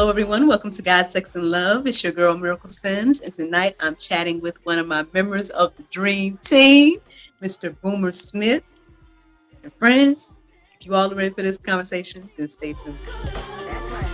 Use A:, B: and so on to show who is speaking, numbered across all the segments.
A: Hello, everyone. Welcome to God, Sex, and Love. It's your girl, Miracle Sims. And tonight I'm chatting with one of my members of the Dream Team, Mr. Boomer Smith. And friends, if you all are ready for this conversation, then stay tuned.
B: That's right.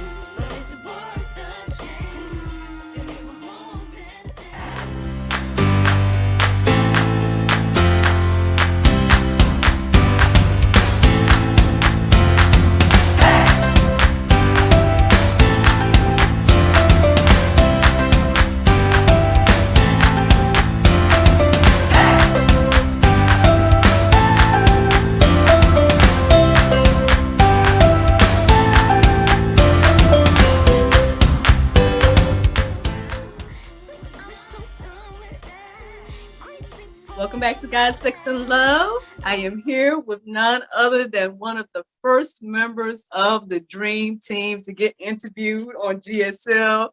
A: Welcome back to God, Sex, and Love. I am here with none other than one of the first members of the Dream Team to get interviewed on GSL.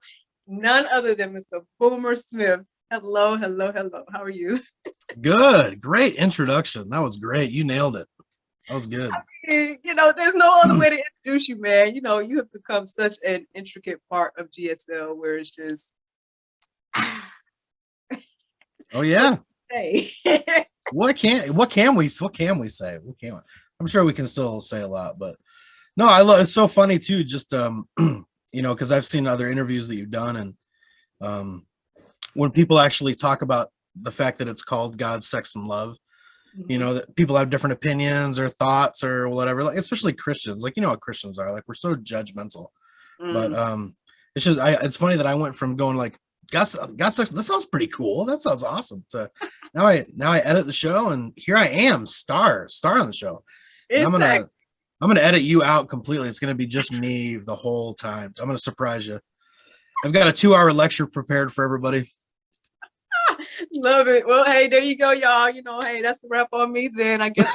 A: None other than Mr. Boomer Smith. Hello, hello, hello. How are you?
C: Good. Great introduction. That was great. You nailed it. That was good.
A: There's no other way to introduce you, man. You have become such an intricate part of GSL where it's just,
C: Oh yeah.
A: hey.
C: What can we say? I'm sure we can still say a lot, but no, I love it's so funny too, just because I've seen other interviews that you've done, and when people actually talk about the fact that it's called God, Sex, and Love, that people have different opinions or thoughts or whatever, like especially Christians, like how Christians are, like we're so judgmental. But it's funny that I went from going like God, Sex, that sounds pretty cool, that sounds awesome, to now I edit the show and here I am, star on the show. And I'm gonna edit you out completely. It's gonna be just me the whole time. I'm gonna surprise you. I've got a 2-hour lecture prepared for everybody.
A: Love it. Well, hey, there you go, y'all. Hey, that's the wrap on me then. I guess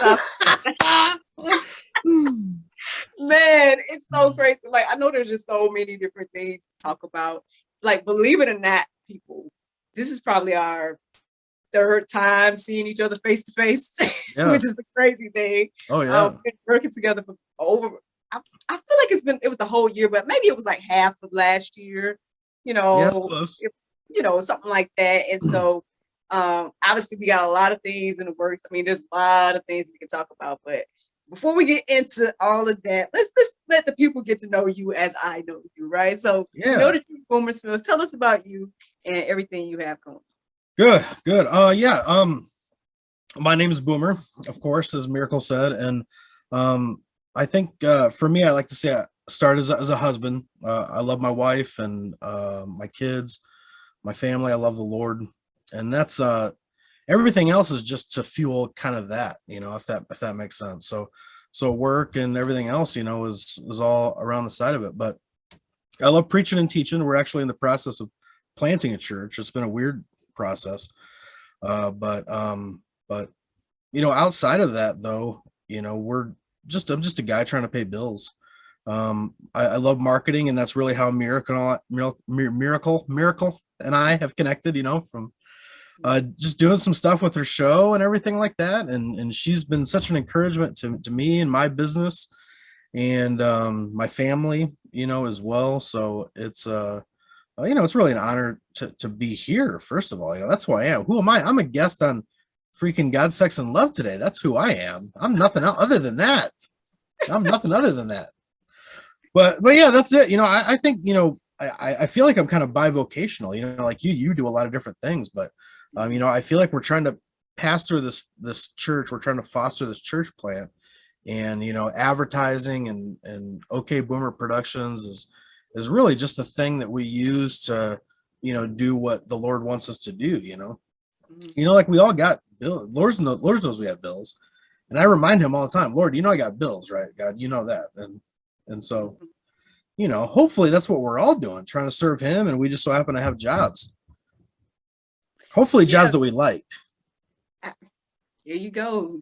A: man, it's so crazy. Like, I know there's just so many different things to talk about. Like, believe it or not, people, this is probably our third time seeing each other face to face, which is the crazy thing.
C: Oh yeah.
A: We've been working together for I feel like it was the whole year, but maybe it was like half of last year,
C: Close.
A: Something like that. And so obviously we got a lot of things in the works. I mean, there's a lot of things we can talk about, but before we get into all of that, let's let the people get to know you as I know you, right? So know that you're Boomer Smith. Tell us about you and everything you have going.
C: Good. My name is Boomer, of course, as Miracle said, and I think for me, I like to say I started as a husband. I love my wife and my kids, my family. I love the Lord, and that's everything else is just to fuel kind of that, if that makes sense. So work and everything else, is all around the side of it. But I love preaching and teaching. We're actually in the process of planting a church. It's been a weird process, but outside of that, though, I'm just a guy trying to pay bills. I love marketing, and that's really how Miracle and I have connected, from just doing some stuff with her show and everything like that. And she's been such an encouragement to me and my business and my family, as well. So it's it's really an honor to be here. First of all, that's who I am. Who am I? I'm a guest on freaking God, Sex, and Love today. That's who I am. I'm nothing other than that. But yeah, that's it. I think, I feel like I'm kind of bivocational, like you do a lot of different things, but I feel like we're trying to pastor this church. We're trying to foster this church plant, and, advertising and OK Boomer Productions is really just a thing that we use to, do what the Lord wants us to do, like we all got bills. Lord knows we have bills. And I remind him all the time, Lord, I got bills, right? God, that. And so, hopefully that's what we're all doing, trying to serve him. And we just so happen to have jobs. Hopefully jobs that we like.
A: There you go.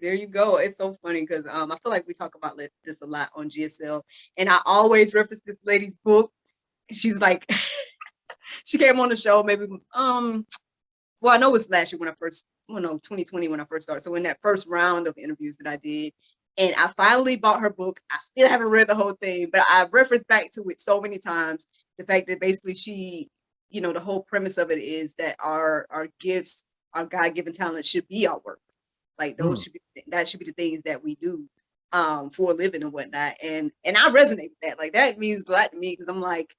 A: It's so funny because I feel like we talk about this a lot on GSL. And I always reference this lady's book. She was like, she came on the show maybe, well, I know it was last year 2020 when I first started. So in that first round of interviews that I did, and I finally bought her book. I still haven't read the whole thing, but I referenced back to it so many times. the fact that basically she, the whole premise of it is that our gifts, our God-given talents should be our work. Like
C: Mm.
A: that should be the things that we do for a living and whatnot. And I resonate with that. Like that means a lot to me because I'm like,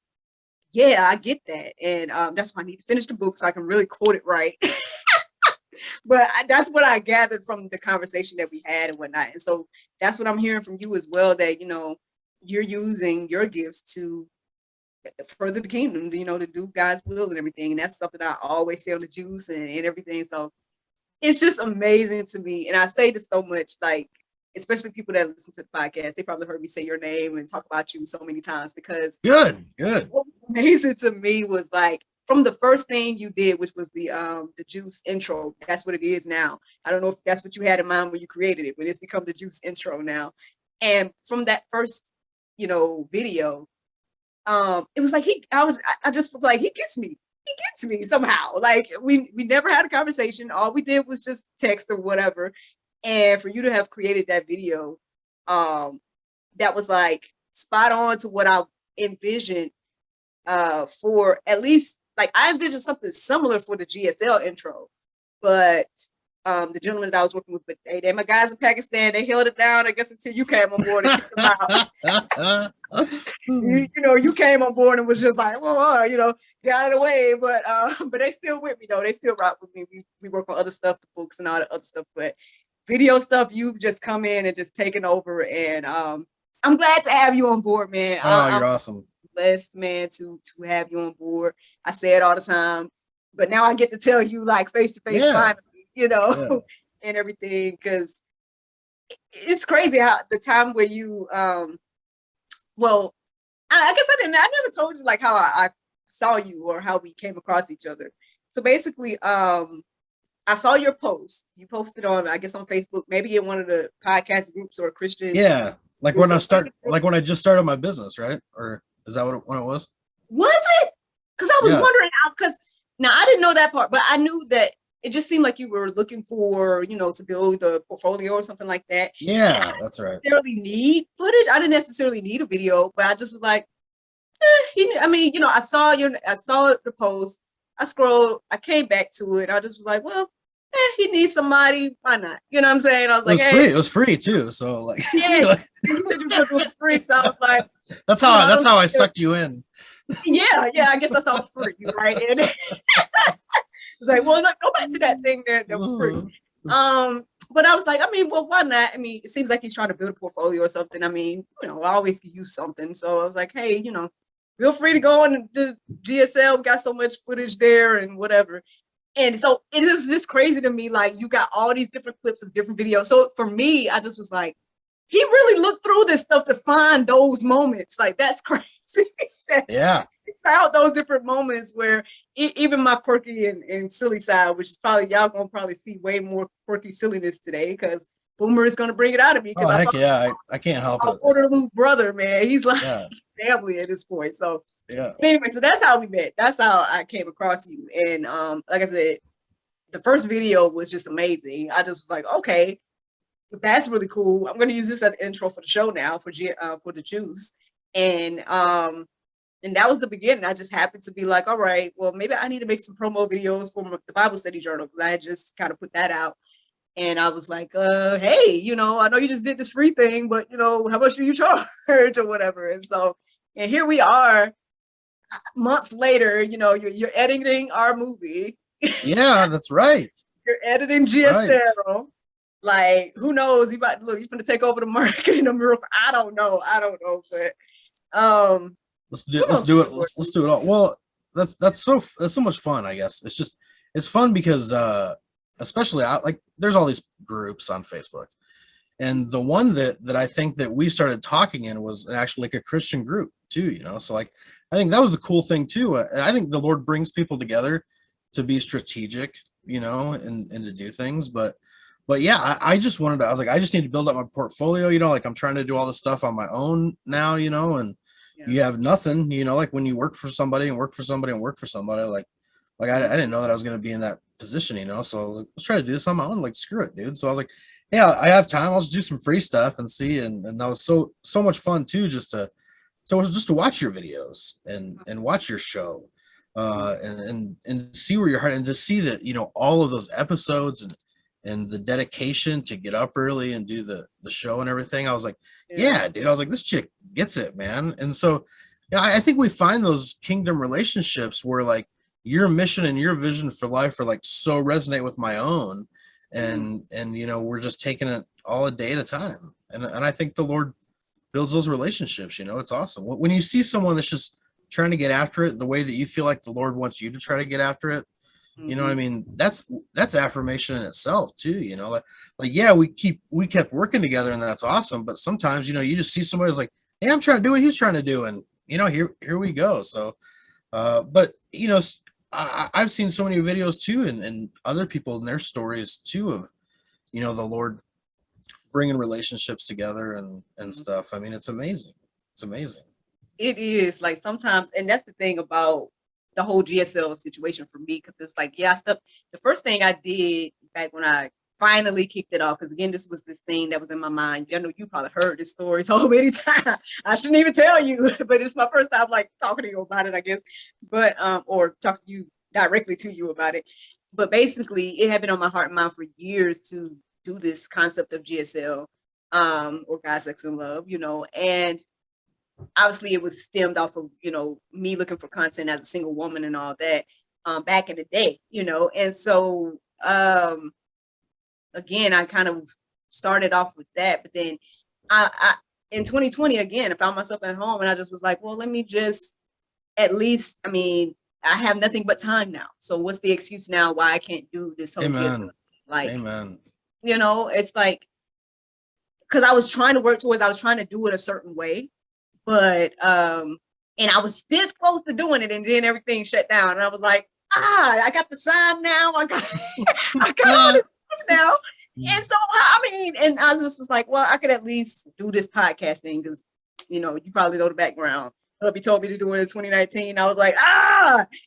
A: yeah, I get that. And that's why I need to finish the book so I can really quote it right. But that's what I gathered from the conversation that we had and whatnot. And so that's what I'm hearing from you as well, that, you're using your gifts to further the kingdom, to do God's will and everything. And that's something I always say on the juice and everything. So it's just amazing to me. And I say this so much, like, especially people that listen to the podcast, they probably heard me say your name and talk about you so many times because
C: Good.
A: what was amazing to me was like from the first thing you did, which was the juice intro. That's what it is now. I don't know if that's what you had in mind when you created it, but it's become the juice intro now. And from that first, video, it was like I just was like, he gets me somehow. Like we never had a conversation. All we did was just text or whatever. And for you to have created that video, that was like spot on to what I envisioned for at least, like I envisioned something similar for the GSL intro, but the gentleman that I was working with, but they my guys in Pakistan, they held it down, I guess, until you came on board and kicked them out. You came on board and was just like, whoa, get out of the way. But they still with me though. They still rock with me. We work on other stuff, the books and all the other stuff, but video stuff, you've just come in and just taken over. And I'm glad to have you on board, man.
C: Oh, you're awesome.
A: Blessed, man, to have you on board. I say it all the time, but now I get to tell you like face to face, finally, and everything, because it's crazy how the time where you well, I guess I never told you like how I saw you or how we came across each other. So basically, I saw your post. You posted on, I guess, on Facebook, maybe in one of the podcast groups or Christian.
C: Yeah, like when I just started my business, right? Or is that when it was?
A: Was it? Because I was wondering how. Because now I didn't know that part, but I knew that it just seemed like you were looking for, to build a portfolio or something like that.
C: Yeah, that's right.
A: I didn't necessarily need footage. I didn't necessarily need a video, but I just was like, I saw the post. I scrolled. I came back to it. I just was like, well, he needs somebody. Why not? You know what I'm saying? I was like,
C: hey, it was free too. So like,
A: yeah, you said you were free. So I was like,
C: that's how I sucked you in.
A: Yeah. I guess that's all free, right? And it's like, well, look, go back to that thing that was free. But I was like, well, why not? It seems like he's trying to build a portfolio or something. I always could use something. So I was like, hey, feel free to go on the GSL. We got so much footage there and whatever. And so it was just crazy to me. Like you got all these different clips of different videos. So for me, I just was like, he really looked through this stuff to find those moments. Like that's crazy.
C: Yeah.
A: He found those different moments where even my quirky and silly side, which is probably y'all gonna probably see way more quirky silliness today because Boomer is gonna bring it out of me.
C: Oh heck yeah, I can't help it.
A: Waterloo brother, man, he's like family at this point. So anyway, so that's how we met. That's how I came across you. And like I said, the first video was just amazing. I just was like, okay, that's really cool. I'm gonna use this as the intro for the show now for the juice. And that was the beginning. I just happened to be like, all right, well, maybe I need to make some promo videos for the Bible study journal because I had just kind of put that out. And I was like, hey, I know you just did this free thing, but how much do you charge or whatever? And here we are months later, you're editing our movie.
C: Yeah, that's right.
A: You're editing GSL. Right. Like, who knows? You're going to take over the marketing of Miracle. I don't know, but
C: let's do it. Let's do it all. Well, that's so much fun. I guess it's fun because especially there's all these groups on Facebook, and the one that I think that we started talking in was actually like a Christian group too. So like I think that was the cool thing too. I think the Lord brings people together to be strategic, and to do things. But yeah, I just wanted to. I was like, I just need to build up my portfolio. Like I'm trying to do all this stuff on my own now. And you have nothing, like when you work for somebody and work for somebody and work for somebody, like I didn't know that I was going to be in that position, so let's try to do this on my own. Like, screw it, dude. So I was like, yeah, I have time. I'll just do some free stuff and see. And that was so much fun too, just to So it's just to watch your videos and watch your show, and see where your heart, and to see that, you know, all of those episodes and the dedication to get up early and do the show and everything. I was like,
A: Yeah.
C: yeah, dude. I was like, this chick gets it, man. And so, yeah, I think we find those kingdom relationships where like your mission and your vision for life are like so resonate with my own, and you know, we're just taking it all a day at a time. And I think the Lord builds those relationships. You know, it's awesome when you see someone that's just trying to get after it the way that you feel like the Lord wants you to try to get after it. You know what I mean? That's affirmation in itself too. You know, like yeah, we kept working together, and that's awesome. But sometimes, you know, you just see somebody who's like, hey, I'm trying to do what he's trying to do, and you know, here we go. So, but you know, I've seen so many videos too, and other people and their stories too of, you know, the Lord bringing relationships together and stuff. I mean, it's amazing. It's amazing.
A: It is like sometimes, and that's the thing about the whole GSL situation for me, because it's like, yeah, the first thing I did back when I finally kicked it off, because again, this was this thing that was in my mind. I know you probably heard this story so many times. I shouldn't even tell you, but it's my first time like talking to you about it, I guess. But or talking to you directly to you about it. But basically, it had been on my heart and mind for years to do this concept of GSL, or God, Sex, and Love, you know, and obviously it was stemmed off of, you know, me looking for content as a single woman and all that, back in the day, you know. And so again, I kind of started off with that, but then I in 2020 again, I found myself at home, and I just was like, well, let me just at least, I mean, I have nothing but time now, so what's the excuse now why I can't do this whole
C: Amen.
A: like,
C: Amen.
A: you know, it's like, because I was trying to work towards, I was trying to do it a certain way, but and I was this close to doing it, and then everything shut down, and I was like, I got the sign now, I got I got all this stuff now. And so I mean, and I just was like, well, I could at least do this podcast thing, because, you know, you probably know the background. Hubby told me to do it in 2019. I was like,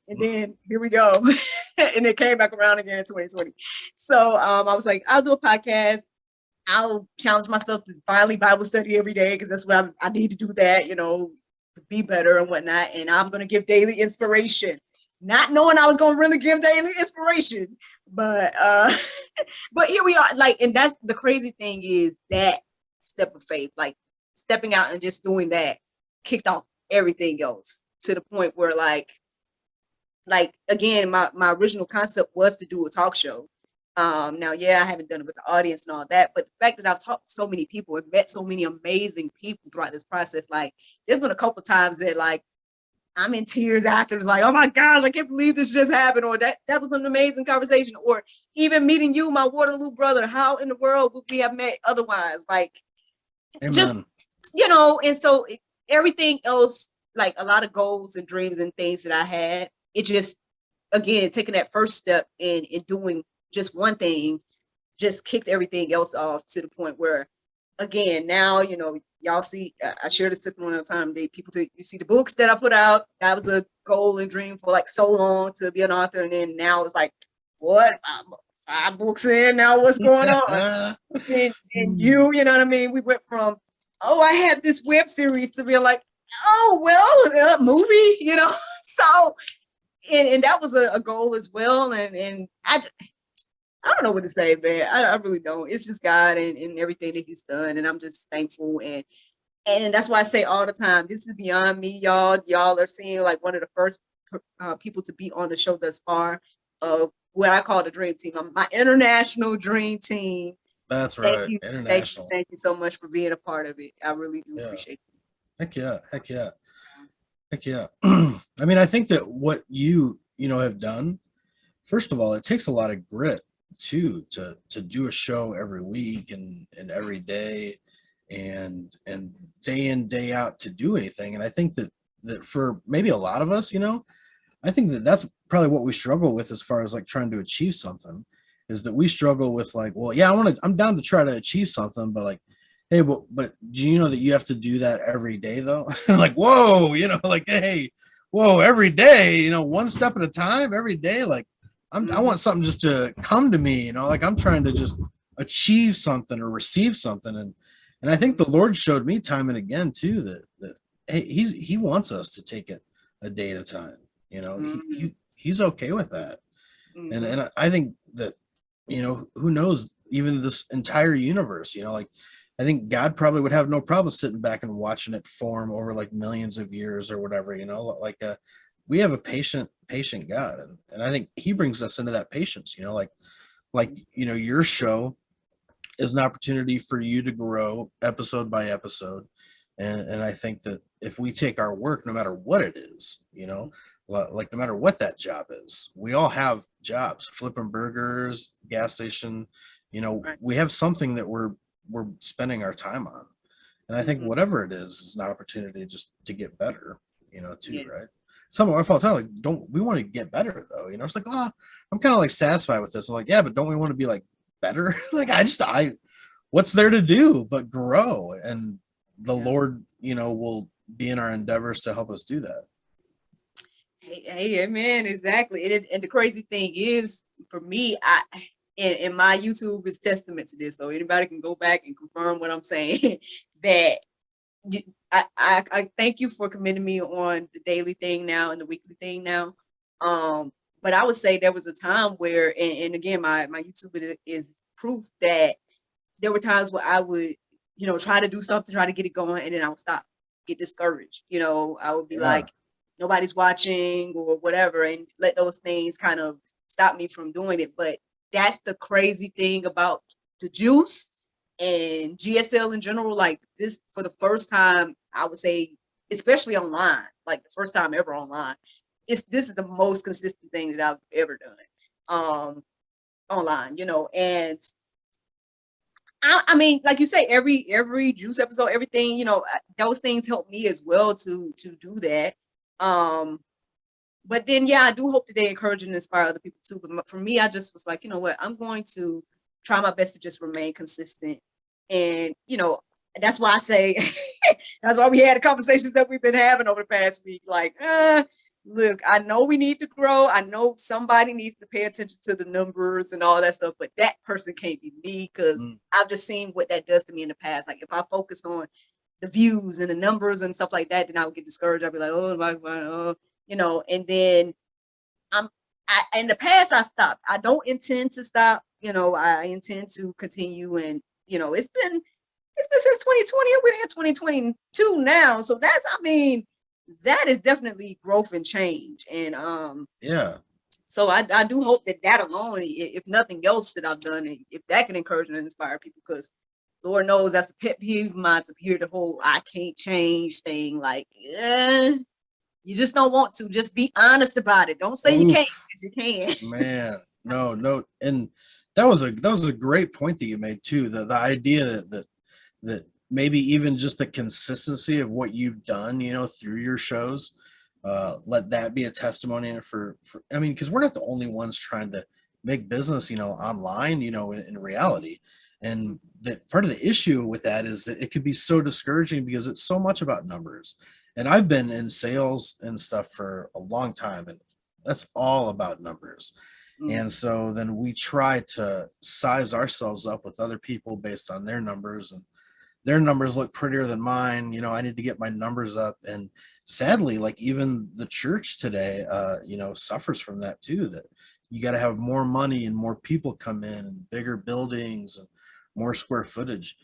A: and then here we go. And it came back around again in 2020. So I was like, I'll do a podcast. I'll challenge myself to finally Bible study every day, because that's what I need to do that, you know, to be better and whatnot. And I'm going to give daily inspiration, not knowing I was going to really give daily inspiration. But but here we are. Like, and that's the crazy thing, is that step of faith, like stepping out and just doing that, kicked off everything else, to the point where like again, my original concept was to do a talk show. Now, yeah, I haven't done it with the audience and all that, but the fact that I've talked to so many people and met so many amazing people throughout this process, like there's been a couple times that like I'm in tears after. It's like, oh my gosh, I can't believe this just happened, or that was an amazing conversation, or even meeting you, my Waterloo brother. How in the world would we have met otherwise? Like,
C: Amen.
A: just, you know. And so everything else, like a lot of goals and dreams and things that I had, it just, again, taking that first step in doing just one thing, just kicked everything else off, to the point where, again, now, you know, y'all see, I share this testimony all the time. You see the books that I put out. That was a goal and dream for like so long, to be an author. And then now it's like, what? I'm 5 books in now. What's going on? and you know what I mean? We went from, oh, I had this web series, to being like, oh, well, a movie, you know? So, and that was a goal as well. And I don't know what to say, man. I really don't. It's just God and everything that He's done, and I'm just thankful. And that's why I say all the time, this is beyond me, y'all. Y'all are seeing like one of the first people to be on the show thus far, of what I call the dream team. My international dream team.
C: That's right. International.
A: Thank you so much for being a part of it. I really do appreciate it.
C: Heck yeah. Heck yeah. Heck yeah. I mean, I think that what you know have done, first of all, it takes a lot of grit too, to do a show every week and every day, and day in, day out, to do anything. And I think that for maybe a lot of us, you know, I think that that's probably what we struggle with, as far as like trying to achieve something, is that we struggle with like, well, yeah, I'm down to try to achieve something, but like, hey, but do you know that you have to do that every day though? Like, whoa, you know, like, hey, whoa, every day, you know, one step at a time, every day. Like, I want something just to come to me, you know, like I'm trying to just achieve something or receive something. And I think the Lord showed me time and again too, that he wants us to take it a day at a time. You know,
A: Mm-hmm.
C: he's okay with that. And
A: Mm-hmm.
C: I think that, you know, who knows, even this entire universe, you know, like I think God probably would have no problem sitting back and watching it form over like millions of years or whatever, you know, like we have a patient God, and I think he brings us into that patience, you know, like you know, your show is an opportunity for you to grow episode by episode. And I think that if we take our work, no matter what it is, you know, like no matter what that job is, we all have jobs, flipping burgers, gas station, you know,
A: Right.
C: we have something that we're spending our time on. And I think
A: Mm-hmm.
C: whatever it is an opportunity just to get better, you know, too,
A: Yes.
C: right? Some of our faults, like, don't we want to get better though? You know, it's like, oh, I'm kind of like satisfied with this. I'm like, yeah, but don't we want to be like better? Like, I what's there to do but grow? And the
A: Yeah.
C: Lord, you know, will be in our endeavors to help us do that.
A: Hey, man, exactly. And the crazy thing is, for me, and my YouTube is testament to this. So anybody can go back and confirm what I'm saying. That I thank you for commending me on the daily thing now and the weekly thing now. But I would say there was a time where, and again, my YouTube is proof that there were times where I would, try to do something, try to get it going, and then I would stop, get discouraged. I would be
C: Yeah.
A: like, nobody's watching or whatever, and let those things kind of stop me from doing it. But that's the crazy thing about the juice and GSL in general. Like this, for the first time, I would say, especially online, like the first time ever online, this is the most consistent thing that I've ever done. Online, and I mean, like you say, every juice episode, everything, those things help me as well to do that. Um, but then, yeah, I do hope that they encourage and inspire other people too. But for me, I just was like, you know what, I'm going to try my best to just remain consistent, and that's why I say that's why we had the conversations that we've been having over the past week. Like, look, I know we need to grow. I know somebody needs to pay attention to the numbers and all that stuff, but that person can't be me because
C: Mm.
A: I've just seen what that does to me in the past. Like, if I focused on the views and the numbers and stuff like that, then I would get discouraged. I'd be like, oh my god, and then I'm in the past I stopped. I don't intend to stop. I intend to continue, and it's been since 2020, and we're in 2022 now. So that is definitely growth and change. And
C: Yeah.
A: so I do hope that alone, if nothing else that I've done, if that can encourage and inspire people, because Lord knows that's a pet peeve of mine, to hear the whole "I can't change" thing. Like, you just don't want to. Just be honest about it. Don't say you can't,
C: Oof,
A: because you can.
C: man. No. And that was a great point that you made too. The idea that maybe even just the consistency of what you've done, you know, through your shows, let that be a testimony for I mean, because we're not the only ones trying to make business, you know, online, you know, in reality. And that part of the issue with that is that it could be so discouraging because it's so much about numbers. And I've been in sales and stuff for a long time, and that's all about numbers. And
A: Mm,
C: so then we try to size ourselves up with other people based on their numbers, and their numbers look prettier than mine. You know, I need to get my numbers up. And sadly, like even the church today, you know, suffers from that too, that you got to have more money and more people come in and bigger buildings and more square footage.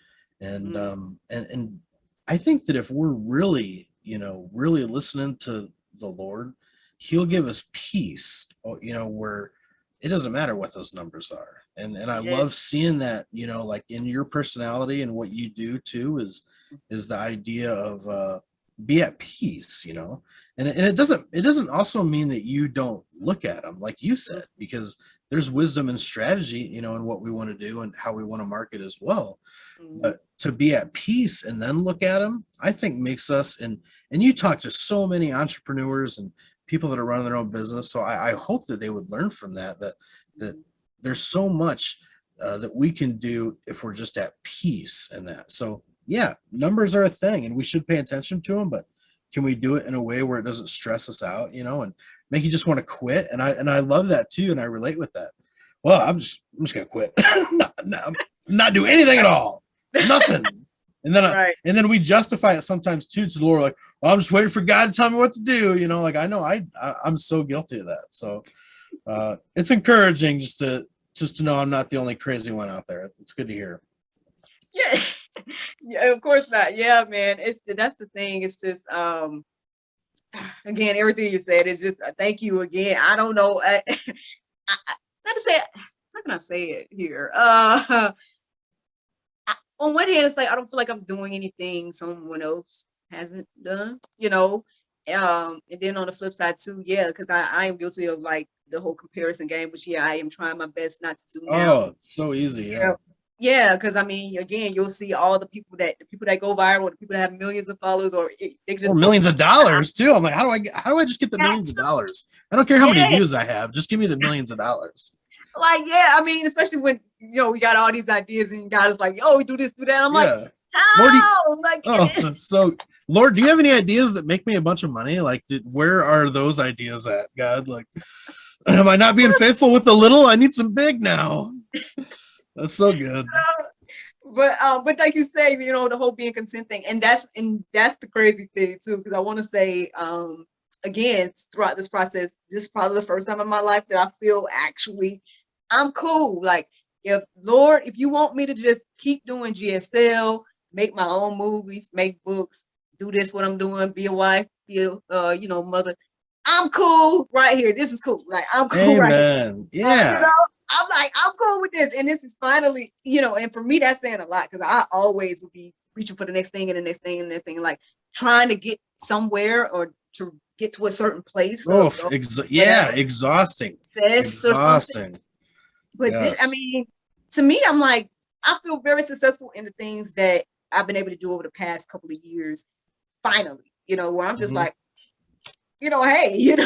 C: And
A: mm,
C: and I think that if we're really, you know, really listening to the Lord, he'll give us peace, you know, where it doesn't matter what those numbers are. And I
A: yes.
C: love seeing that, you know, like in your personality and what you do too is the idea of be at peace, you know. And it doesn't also mean that you don't look at them like you said, because there's wisdom and strategy, you know, in what we want to do and how we want to market as well.
A: Mm-hmm.
C: But to be at peace and then look at them, I think makes us, and you talk to so many entrepreneurs and people that are running their own business. So I hope that they would learn from that there's so much that we can do if we're just at peace in that. So yeah, numbers are a thing, and we should pay attention to them. But can we do it in a way where it doesn't stress us out, you know, and make you just want to quit? And I love that too, and I relate with that. Well, I'm just gonna quit. I'm not do anything at all. Nothing. And then
A: Right.
C: and then we justify it sometimes too to the Lord, like, well, I'm just waiting for God to tell me what to do. You know, like I know I'm so guilty of that. So it's encouraging just to know I'm not the only crazy one out there. It's good to hear.
A: Yeah. Yeah, of course not. Yeah, man. That's the thing. It's just again, everything you said is just thank you again. I don't know. Not to say how can I say it here? On one hand, it's like I don't feel like I'm doing anything someone else hasn't done, you know. And then on the flip side too, yeah, because I am guilty of like the whole comparison game, which yeah, I am trying my best not to do now.
C: Oh, it's so easy.
A: Yeah.
C: Yeah.
A: Yeah, because I mean, again, you'll see all the people that go viral, the people that have millions of followers, or they
C: Or
A: just post
C: millions of
A: something.
C: dollars too. I'm like, how do I just get the
A: That
C: millions of
A: too.
C: dollars? I don't care how many
A: Yeah,
C: views I have. Just give me the millions of dollars.
A: like yeah, I mean, especially when we got all these ideas and God is like, oh, we do this, do that. I'm like,
C: Yeah. Lord,
A: how? Like,
C: oh, so Lord, do you have any ideas that make me a bunch of money? Like, where are those ideas at, God? Like, am I not being faithful with the little? I need some big now. That's so good.
A: but like you say, the whole being content thing, and that's the crazy thing too, because I want to say, again, throughout this process, this is probably the first time in my life that I feel actually I'm cool. Like, if Lord, if you want me to just keep doing GSL, make my own movies, make books, do this what I'm doing, be a wife, be a mother, I'm cool right here. This is cool. Like I'm cool right here.
C: Amen.
A: You know,
C: Yeah.
A: I'm like, I'm cool with this. And this is finally, and for me, that's saying a lot because I always would be reaching for the next thing and the next thing and the next thing, like trying to get somewhere or to get to a certain place
C: Oh,
A: of
C: yeah.
A: whatever
C: Exhausting.
A: success or something.
C: Exhausting.
A: But this, I
C: Yes.
A: mean, to me, I'm like, I feel very successful in the things that I've been able to do over the past couple of years, finally, where I'm just
C: Mhm.
A: like, hey,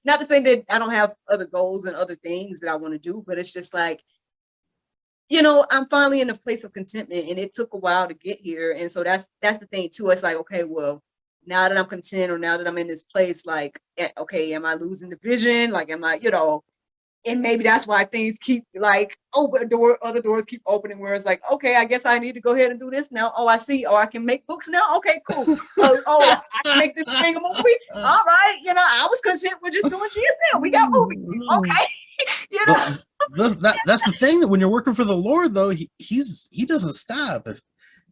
A: not to say that I don't have other goals and other things that I want to do, but it's just like, I'm finally in a place of contentment and it took a while to get here. And so that's the thing too. It's like, okay, well, now that I'm content or now that I'm in this place, like, okay, am I losing the vision? Like, am I, and maybe that's why things keep like other doors keep opening where it's like, okay, I guess I need to go ahead and do this now. Oh, I see. Oh, I can make books now. Okay, cool. I can make this thing a movie. All right. I was content with just doing GSL. We got movies. Okay. you know,
C: Well, that's the thing, that when you're working for the Lord, though, he doesn't stop.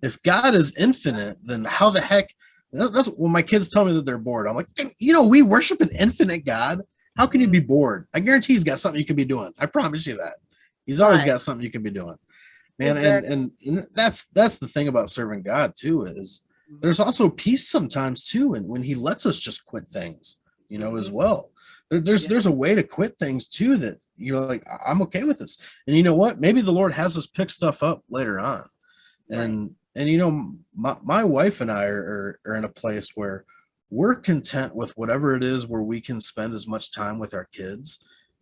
C: If God is infinite, then how the heck? That's when my kids tell me that they're bored. I'm like, we worship an infinite God. How can you be bored? I guarantee he's got something you can be doing. I promise you that. He's always
A: right.
C: got something you can be doing, man.
A: Exactly.
C: And that's the thing about serving God too, is there's also peace sometimes too, and when he lets us just quit things, as
A: Mm-hmm.
C: well.
A: Yeah.
C: There's a way to quit things too that you're like, I'm okay with this. And you know what? Maybe the Lord has us pick stuff up later on.
A: Right.
C: And my wife and I are in a place where we're content with whatever it is, where we can spend as much time with our kids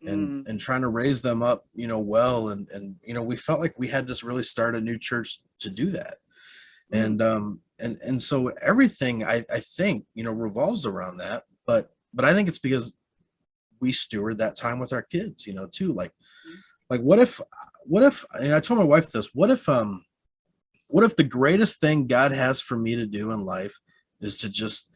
A: Mm.
C: and trying to raise them up, well, and we felt like we had to really start a new church to do that.
A: Mm.
C: And so everything I think, revolves around that. But I think it's because we steward that time with our kids, too. Like what if, and I told my wife this, what if the greatest thing God has for me to do in life is to just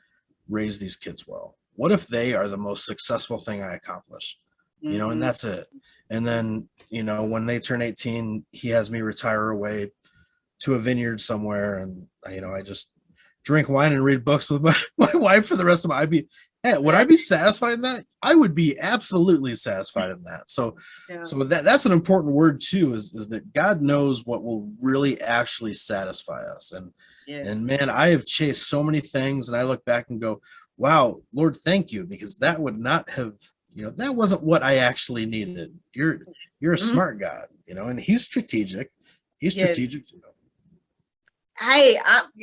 C: raise these kids well? What if they are the most successful thing I accomplish? And
A: Mm-hmm.
C: that's it. And then, when they turn 18, he has me retire away to a vineyard somewhere, and I just drink wine and read books with my wife for the rest of my. Would I be satisfied in that? I would be absolutely satisfied in that. So
A: Yeah.
C: so that's an important word too, is that God knows what will really actually satisfy us. And
A: Yes.
C: man, I have chased so many things, and I look back and go, wow, Lord, thank you, because that would not have, that wasn't what I actually needed. You're a
A: Mm-hmm.
C: smart God, and he's strategic. He's
A: Yes.
C: strategic.
A: Hey,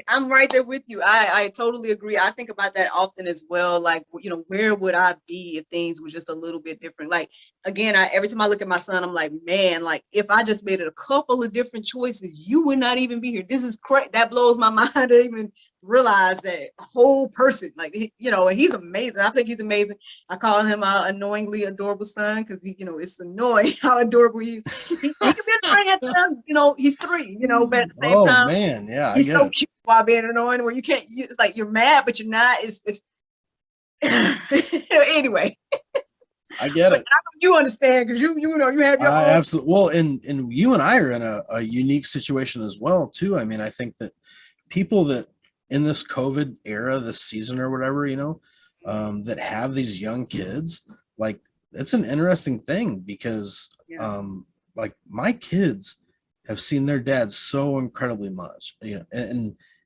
A: I'm right there with you. I totally agree. I think about that often as well. Like, where would I be if things were just a little bit different? Like, again, every time I look at my son, I'm like, man, like if I just made it a couple of different choices, you would not even be here. This is crazy. That blows my mind to even realize that whole person, like, you know, and he's amazing. I think he's amazing. I call him our annoyingly adorable son because he, you know, it's annoying how adorable he is. He can be annoying at times, you know, he's 3, you know, but at the same
C: Oh
A: time,
C: man, yeah, I
A: he's
C: get
A: so
C: it.
A: cute while being annoying where you can't, it's like you're mad, but you're not. It's anyway,
C: I get
A: but
C: it.
A: you understand because you know, you have your
C: I
A: own.
C: absolutely well, and you and I are in a unique situation as well too. I mean, I think that people that in this COVID era, this season or whatever, you know, that have these young kids, like it's an interesting thing because
A: Yeah.
C: like my kids have seen their dad so incredibly much, you know,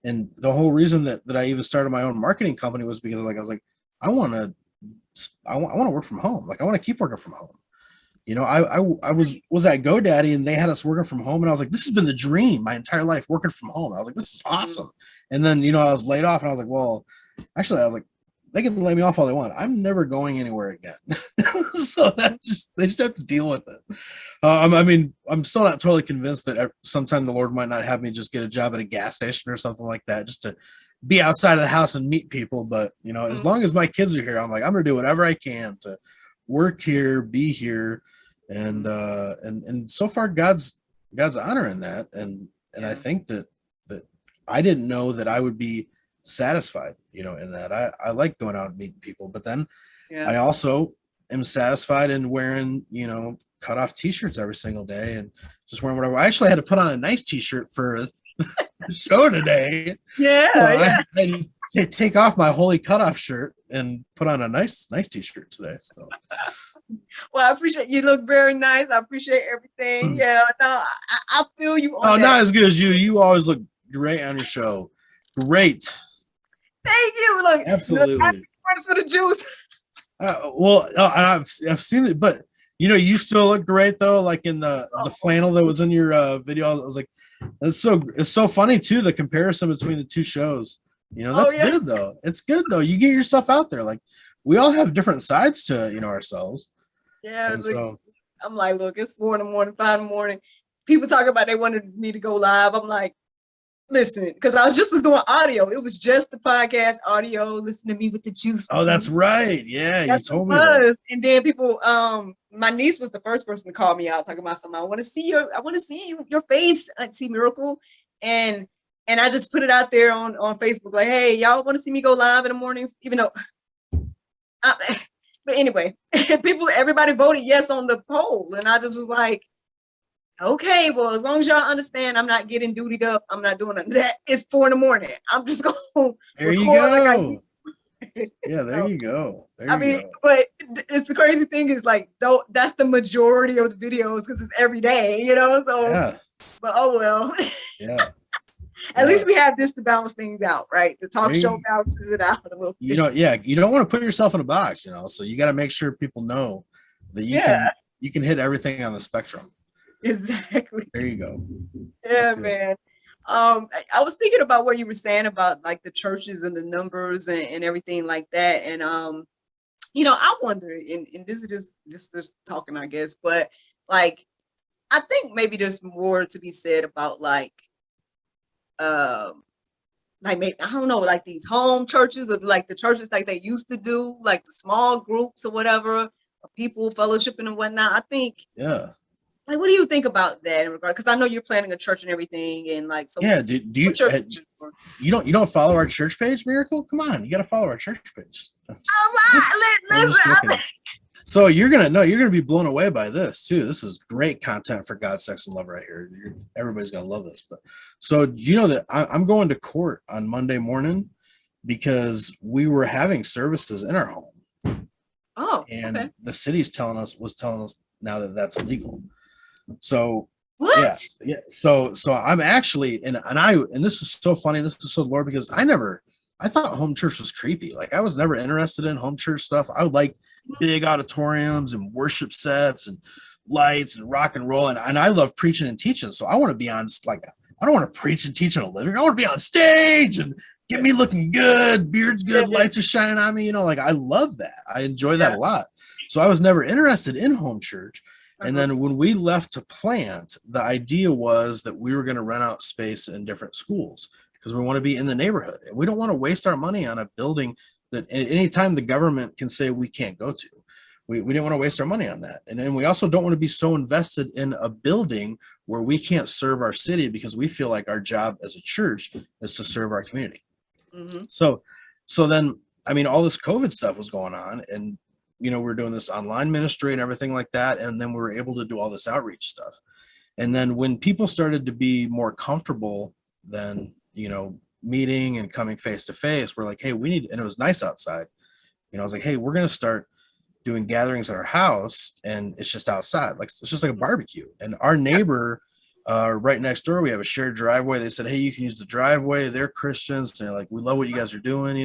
C: and the whole reason that I even started my own marketing company was because like I was like, I want to I want to work from home. Like I want to keep working from home. You know, I was at GoDaddy and they had us working from home, and I was like, this has been the dream my entire life, working from home. I was like, this is awesome. And then you know, I was laid off, and I was like, well, actually, I was like, they can lay me off all they want. I'm never going anywhere again. So that's just they just have to deal with it. I mean, I'm still not totally convinced that sometime the Lord might not have me just get a job at a gas station or something like that, just to be outside of the house and meet people. But you know, as
A: Mhm.
C: long as my kids are here, I'm like, I'm gonna do whatever I can to work here, be here, and so far God's honoring that, and I
A: Yeah.
C: think that I didn't know that I would be satisfied, you know, in that I like going out and meeting people, but then
A: Yeah.
C: I also am satisfied in wearing, you know, cut off t-shirts every single day and just wearing whatever. I actually had to put on a nice t-shirt for the show today. So
A: Yeah.
C: I
A: Yeah.
C: had to take off my holy cutoff shirt and put on a nice t-shirt today. So
A: Well, I appreciate you. Look very nice. I appreciate everything. Yeah. No, I feel you on
C: no,
A: that.
C: not as good as you. You always look great on your show. Great.
A: Thank you. Look,
C: Absolutely.
A: thanks for the juice.
C: Well, I've seen it, but you know, you still look great though. Like in the flannel that was in your video, I was like, it's so funny too. The comparison between the two shows. You know,
A: Oh
C: that's
A: yeah.
C: good though. It's good though. You get yourself out there. Like we all have different sides to you know ourselves,
A: Yeah.
C: and
A: Look,
C: so
A: I'm like, look, it's 4 in the morning, 5 in the morning. People talk about they wanted me to go live. I'm like, listen, because I was doing audio. It was just the podcast audio. Listen to me with the juice with
C: oh,
A: some.
C: that's right. Yeah, you
A: That's what it
C: told me that.
A: was. And then people, my niece was the first person to call me out talking about something. I want to see your face, Auntie Miracle. And I just put it out there on Facebook, like, hey, y'all want to see me go live in the mornings, even though but anyway, everybody voted yes on the poll. And I just was like, okay, well, as long as y'all understand I'm not getting dutied up, I'm not doing that. It's 4 in the morning. I'm just gonna
C: There you
A: record like I do.
C: go. Yeah, there
A: So
C: you go.
A: I
C: There you
A: mean,
C: go.
A: but it's the crazy thing is like, though that's the majority of the videos because it's every day, you know. So,
C: Yeah,
A: but oh well.
C: yeah,
A: At
C: yeah.
A: least we have this to balance things out, right? The talk
C: There
A: show
C: you,
A: balances it out a little
C: you
A: bit.
C: know, yeah, you don't want to put yourself in a box, you know. So you got to make sure people know that
A: Yeah,
C: you can hit everything on the spectrum.
A: exactly.
C: There you go. That's
A: Yeah,
C: good.
A: man. I was thinking about what you were saying about like the churches and the numbers and everything like that. And you know, I wonder, and this is just talking, I guess, but like I think maybe there's more to be said about um maybe I don't know, like these home churches or like the churches like they used to do, like the small groups or whatever, of people fellowshipping and whatnot. I think
C: Yeah,
A: like what do you think about that in regard? Because I know you're planning a church and everything, and like so
C: yeah. Do you
A: what's your vision for?
C: you don't follow our church page, Miracle? Come on, you got to follow our church page. I'm just
A: Listen,
C: joking. So you're gonna be blown away by this too. This is great content for God, Sex, and Love right here. Everybody's gonna love this. But so you know that I'm going to court on Monday morning because we were having services in our home,
A: oh, okay.
C: and the city's telling us now that that's illegal. So yeah,
A: What?
C: yeah. So I'm actually and this is so funny. This is so Lord because I thought home church was creepy. Like I was never interested in home church stuff. I would like big auditoriums and worship sets and lights and rock and roll and I love preaching and teaching. So I want to be on like I don't want to preach and teach in a living room. I want to be on stage and get me looking good, beard's
A: Yeah,
C: good, lights are shining on me. You know, like I love that. I enjoy that
A: yeah.
C: a lot. So I was never interested in home church. And
A: Uh-huh.
C: then when we left to plant, the idea was that we were going to rent out space in different schools because we want to be in the neighborhood. And we don't want to waste our money on a building that at any time the government can say we can't go to. We didn't want to waste our money on that. And then we also don't want to be so invested in a building where we can't serve our city because we feel like our job as a church is to serve our community.
A: Mhm.
C: So then, I mean, all this COVID stuff was going on, and we're doing this online ministry and everything like that. And then we were able to do all this outreach stuff. And then when people started to be more comfortable than, meeting and coming face to face, we're like, hey, and it was nice outside. I was like, hey, we're going to start doing gatherings at our house, and it's just outside. Like, it's just like a barbecue. And our neighbor, right next door, we have a shared driveway. They said, hey, you can use the driveway. They're Christians. And they're like, we love what you guys are doing,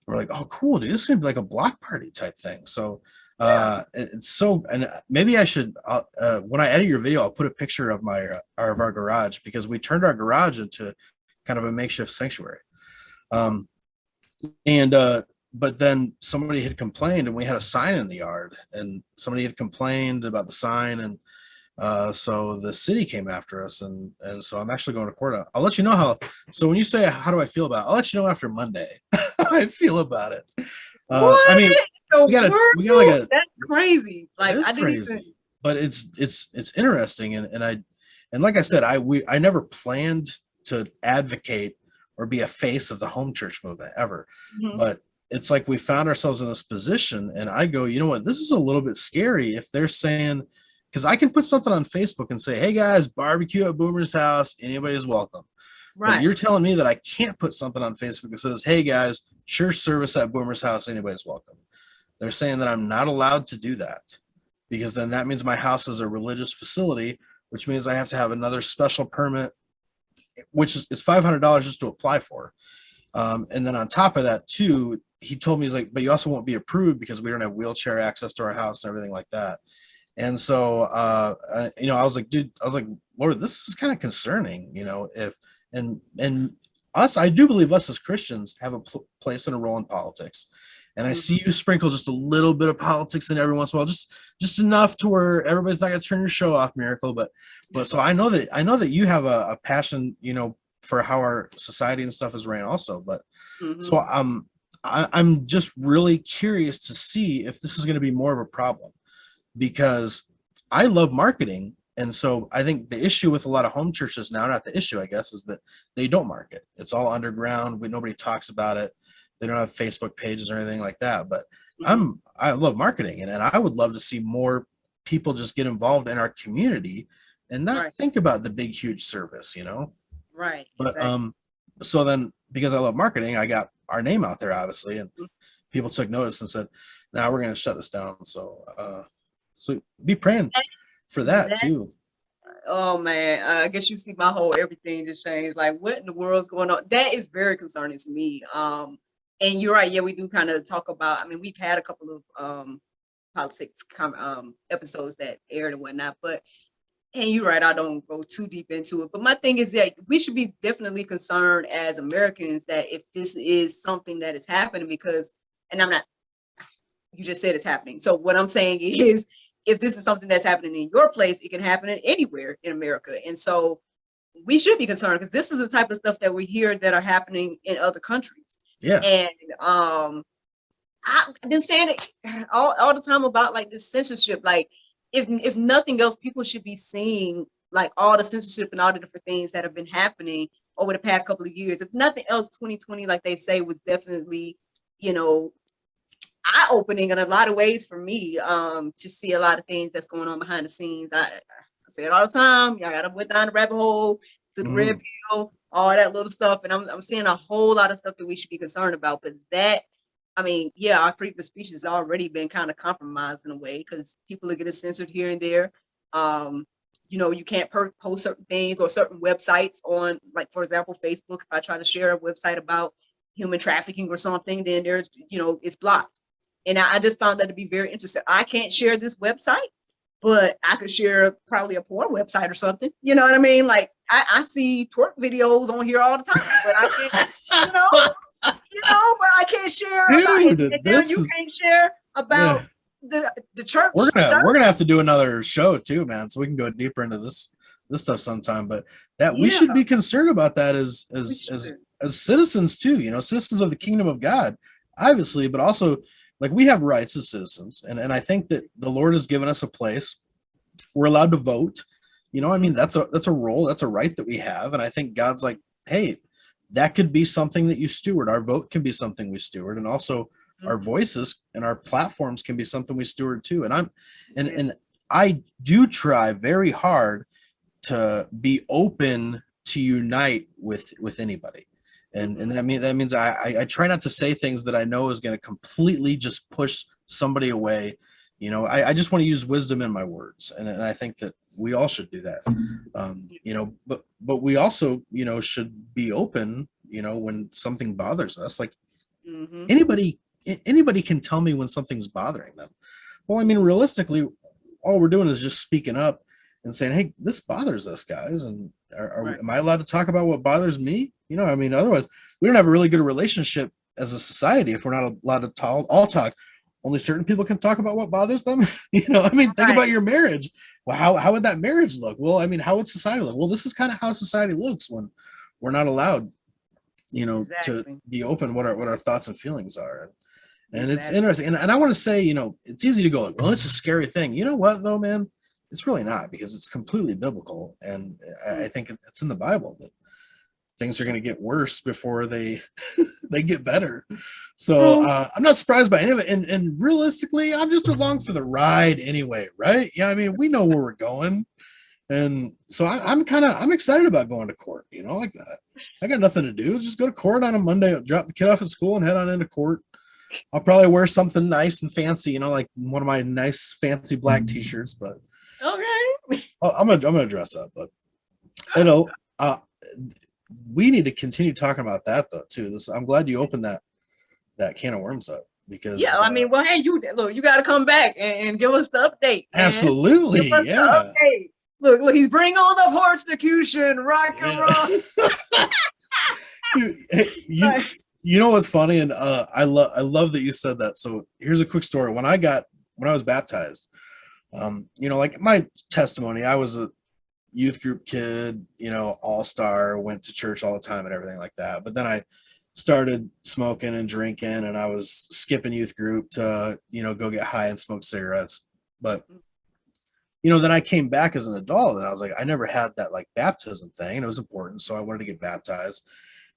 C: We're like, oh, cool, dude. This is gonna be like a block party type thing. So it's so, and maybe I should, when I edit your video, I'll put a picture of our garage, because we turned our garage into kind of a makeshift sanctuary. But then somebody had complained, and we had a sign in the yard, and somebody had complained about the sign, and so the city came after us, and so I'm actually going to court. I'll let you know how. So when you say how do I feel about it, I'll let you know after Monday how I feel about it. I mean, we got like a,
A: that's crazy. Like,
C: I didn't crazy, even... but it's interesting, and like I said, I never planned to advocate or be a face of the home church movement ever, but it's like we found ourselves in this position, and I go, you know what, this is a little bit scary if they're saying, because I can put something on Facebook and say, hey guys, barbecue at Boomer's house, anybody is welcome. Right. But you're telling me that I can't put something on Facebook that says, hey guys, church service at Boomer's house, anybody's welcome. They're saying that I'm not allowed to do that, because then that means my house is a religious facility, which means I have to have another special permit, which is $500 just to apply for. And then on top of that too, he told me, he's like, but you also won't be approved because we don't have wheelchair access to our house and everything like that. And so, I was like, dude, Lord, this is kind of concerning, and us, I do believe us as Christians have a place and a role in politics. And I see you sprinkle just a little bit of politics in every once in a while, just enough to where everybody's not going to turn your show off, Miracle. But so I know that you have a passion, for how our society and stuff is ran also. But so I'm just really curious to see if this is going to be more of a problem, because I love marketing. And so I think the issue with a lot of home churches now, not the issue, I guess, is that they don't market. It's all underground. Nobody talks about it. They don't have Facebook pages or anything like that. But I love marketing, and I would love to see more people just get involved in our community and not think about the big, huge service,
A: Right.
C: But so then, because I love marketing, I got our name out there, obviously, and people took notice and said, "Now we're going to shut this down." So be praying for that too.
A: Oh man, I guess you see my whole everything just changed. Like, what in the world's going on? That is very concerning to me. And you're right. Yeah, we do kind of talk about. I mean, we've had a couple of politics episodes that aired and whatnot, but. And you're right, I don't go too deep into it. But my thing is that we should be definitely concerned as Americans that if this is something that is happening, because, and I'm not, you just said it's happening. So what I'm saying is, if this is something that's happening in your place, it can happen anywhere in America. And so we should be concerned, because this is the type of stuff that we hear that are happening in other countries.
C: Yeah.
A: And I've been saying it all the time about like this censorship, like, if nothing else, people should be seeing like all the censorship and all the different things that have been happening over the past couple of years. If nothing else, 2020, like they say, was definitely, eye-opening in a lot of ways for me, to see a lot of things that's going on behind the scenes. I say it all the time. Y'all gotta went down the rabbit hole to the red pill, all that little stuff. And I'm seeing a whole lot of stuff that we should be concerned about. But that, I mean, yeah, our freedom of speech has already been kind of compromised in a way, because people are getting censored here and there. You can't post certain things or certain websites on, like, for example, Facebook. If I try to share a website about human trafficking or something, then there's, it's blocked. And I just found that to be very interesting. I can't share this website, but I could share probably a porn website or something. You know what I mean? Like, I see twerk videos on here all the time, but I can't, but I can't share. You can't share about the church.
C: We're gonna have to do another show too, man, so we can go deeper into this this stuff sometime, but that we
A: Yeah,
C: should be concerned about that
A: we should.
C: as citizens too, you know, citizens of the kingdom of God, obviously, but also like we have rights as citizens. And I think that the Lord has given us a place. We're allowed to vote. You know, I mean, that's a role, that's a right that we have. And I think God's like, hey, that could be something that you steward. Our vote can be something we steward, and also our
A: Mhm.
C: voices and our platforms can be something we steward too. And and
A: Yes.
C: I do try very hard to be open to unite with anybody. And
A: Mhm.
C: that means I try not to say things that I know is going to completely just push somebody away. You know, I just want to use wisdom in my words, and I think that we all should do that. You know, but we also, you know, should be open, you know, when something bothers us. Like
A: Mhm.
C: anybody anybody can tell me when something's bothering them. Well, I mean, realistically, all we're doing is just speaking up and saying, "Hey, this bothers us, guys." And
A: Right.
C: am I allowed to talk about what bothers me? You know, I mean, otherwise, we don't have a really good relationship as a society if we're not allowed to talk. All talk. Only certain people can talk about what bothers them. You know, I mean, think about
A: Right.
C: your marriage. Well, how would that marriage look? Well, I mean, how would society look? Well, this is kind of how society looks when we're not allowed, you know, to
A: Exactly.
C: be open what our thoughts and feelings are. And it's
A: Exactly.
C: interesting. And I want to say, you know, it's easy to go, like, well, it's a scary thing. You know what, though, man? It's really not, because it's completely biblical. And I
A: Mm.
C: think it's in the Bible that things are going to get worse before they they get better. So
A: True.
C: I'm not surprised by any of it. And realistically, I'm just along for the ride anyway, right? Yeah, I mean, we know where we're going. And so I'm excited about going to court, you know, like that. I got nothing to do. Just go to court on a Monday, drop the kid off at school and head on into court. I'll probably wear something nice and fancy, you know, like one of my nice fancy black t-shirts, but
A: Okay.
C: I'm gonna dress up. But you know, we need to continue talking about that though too. This I'm glad you opened that can of worms up,
A: Yeah,
C: because
A: I mean, well, hey, you look, you got to come back and give us the update, man. Give
C: absolutely,
A: us the
C: yeah,
A: update. Look, he's bringing on the persecution, rock and
C: yeah.
A: roll.
C: you, you
A: Right.
C: you know what's funny, and I love that you said that. So here's a quick story. When I was baptized, you know, like my testimony, I was a youth group kid, you know, all star, went to church all the time and everything like that. But then I started smoking and drinking, and I was skipping youth group to, you know, go get high and smoke cigarettes. But you know, then I came back as an adult, and I was like, I never had that like baptism thing, and it was important, so I wanted to get baptized.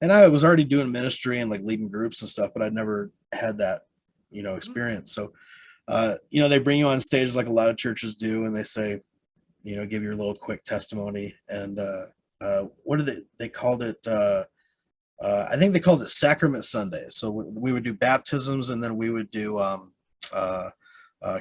C: And I was already doing ministry and like leading groups and stuff, but I'd never had that, you know, experience. So, you know, they bring you on stage like a lot of churches do, and they say, you know, give your little quick testimony. And what did they called it? I think they called it Sacrament Sunday. So we would do baptisms, and then we would do uh,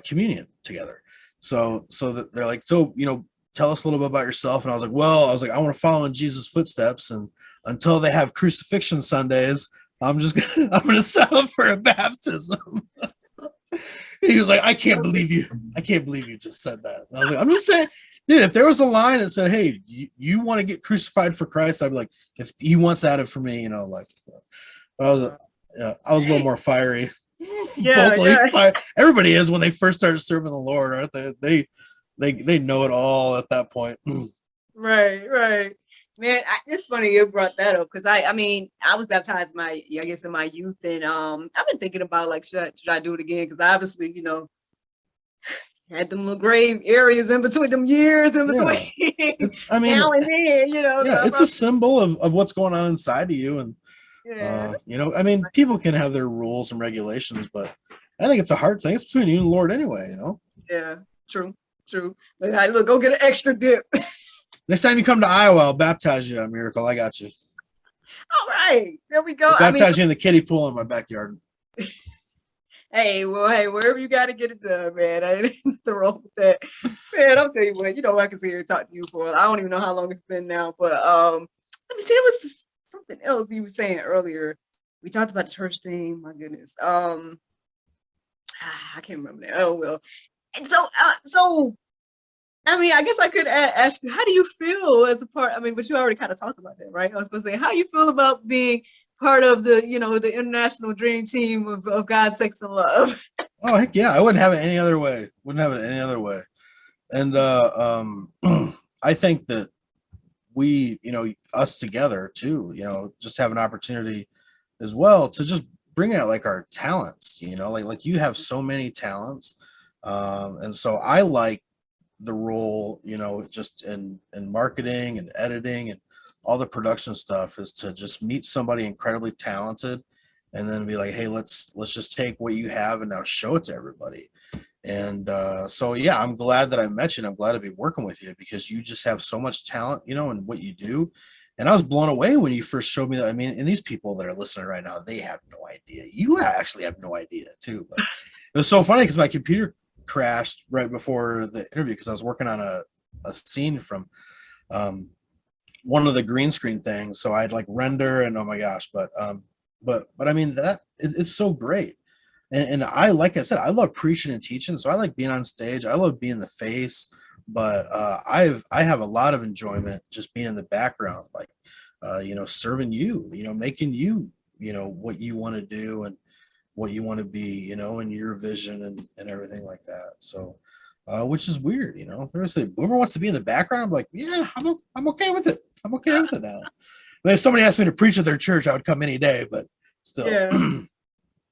C: communion together. So that they're like, so, you know, tell us a little bit about yourself. And I was like, well, I want to follow in Jesus' footsteps, and until they have crucifixion Sundays, I'm gonna settle for a baptism. He was like, I can't believe you just said that. And I was like, I'm just saying, dude, if there was a line that said, hey, you want to get crucified for Christ, I'd be like, if he wants that for me, you know, like, but I was a little
A: Hey,
C: more fiery,
A: yeah,
C: vocally
A: yeah.
C: fire. Everybody is when they first start serving the Lord, aren't they? They know it all at that point.
A: Right, right. Man, it's funny you brought that up because I mean, I was baptized I guess in my youth, and I've been thinking about like, should I do it again? Because obviously, you know, had them little grave areas in between them years in between
C: Yeah, it's. I mean,
A: now and then, you know. So
C: yeah,
A: I
C: it's a
A: probably,
C: symbol of what's going on inside of you, and
A: yeah,
C: you know, I mean, people can have their rules and regulations, but I think it's a hard thing. It's between you and the Lord anyway, you know.
A: yeah, true, true. Look, go get an extra dip.
C: Next time you come to Iowa, I'll baptize you, Miracle. I got you.
A: All right, there we go.
C: I'll
A: I mean,
C: baptize you in the kiddie pool in my backyard.
A: hey, well, hey, wherever you got to get it done, man. I ain't nothing wrong with that, man. I'll tell you what. You know, I can sit here and talk to you for. I don't even know how long it's been now, but let me see. There was something else you were saying earlier. We talked about the church thing. My goodness. I can't remember that. Oh well. And so I mean, I guess I could ask you, how do you feel as a part? I mean, but you already kind of talked about that, right? I was going to say, how you feel about being part of the, you know, the international dream team of God, sex, and love?
C: Oh heck yeah, I wouldn't have it any other way. Wouldn't have it any other way. And I think that we, us together too, just have an opportunity as well to just bring out like our talents, like you have so many talents. And so I like the role, just in marketing and editing and all the production stuff, is to just meet somebody incredibly talented and then be like, hey, let's just take what you have and now show it to everybody. And so yeah, I'm glad that I met you, and I'm glad to be working with you because you just have so much talent, in what you do. And I was blown away when you first showed me that. I mean, and these people that are listening right now, they have no idea. You actually have no idea too. But it was so funny because my computer crashed right before the interview because I was working on a scene from one of the green screen things. So I'd like render and oh my gosh, but I mean it's so great. And I, like I said, I love preaching and teaching. So I like being on stage. I love being the face, but I have a lot of enjoyment just being in the background, like serving you, making you, what you want to do and what you want to be, and your vision and everything like that. So which is weird, they're say Boomer wants to be in the background. I'm like, yeah, I'm okay with it. I'm okay with it now. But if somebody asked me to preach at their church, I would come any day, but still.
A: Yeah.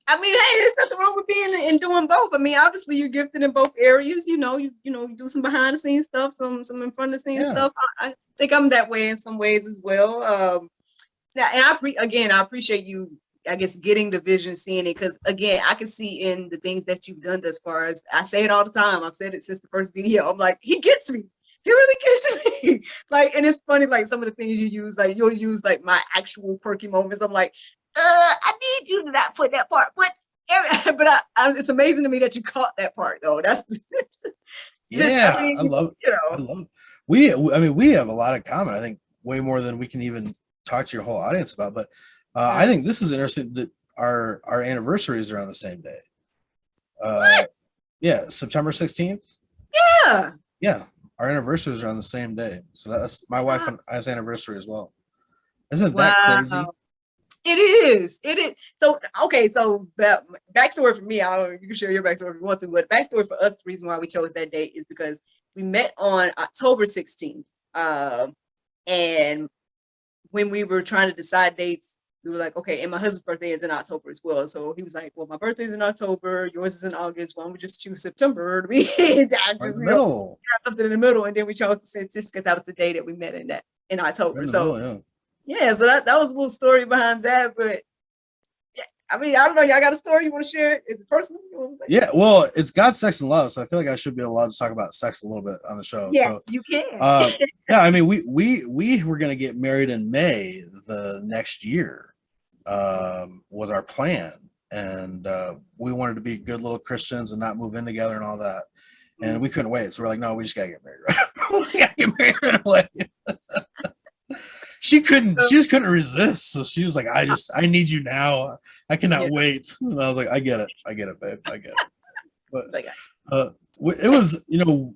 A: I mean, hey, there's nothing wrong with being and doing both. I mean, obviously you're gifted in both areas. You do some behind the scenes stuff, some in front of the scenes stuff. I think I'm that way in some ways as well. Now, and I appreciate you, I guess, getting the vision, seeing it, because again, I can see in the things that you've done as far as, I say it all the time. I've said it since the first video. I'm like, he gets me. He really gets me. Like, and it's funny, like some of the things you use, like you'll use like my actual quirky moments. I'm like, I need you to not put that part, but it's amazing to me that you caught that part though. That's just,
C: yeah, I love we have a lot of common. I think way more than we can even talk to your whole audience about. But I think this is interesting that our anniversaries are on the same day. Yeah, September 16th. Yeah, our anniversaries are on the same day. So that's my wife and I's anniversary as well. Isn't that crazy?
A: It is. So, okay. So the backstory for me, I don't know, you can share your backstory if you want to, but backstory for us, the reason why we chose that date is because we met on October 16th. And when we were trying to decide dates, we were like, okay, and my husband's birthday is in October as well. So he was like, well, my birthday's in October, yours is in August. Why don't we just choose September to be
C: middle.
A: Something in the middle. And then we chose the 16th because that was the day that we met in October. So
C: middle,
A: yeah, so that was a little story behind that, but yeah, I mean, I don't know. Y'all got a story you want to share? Is it personal?
C: Yeah, well, it's God, Sex, and Love, so I feel like I should be allowed to talk about sex a little bit on the show.
A: Yes,
C: so,
A: you can.
C: Yeah, I mean, we were gonna get married in May the next year, was our plan, and we wanted to be good little Christians and not move in together and all that, and we couldn't wait, so we're like, no, we just gotta get married, right? We gotta get married right away. She just couldn't resist. So she was like, I need you now. I cannot wait. And I was like, I get it, babe. I get it. But it was,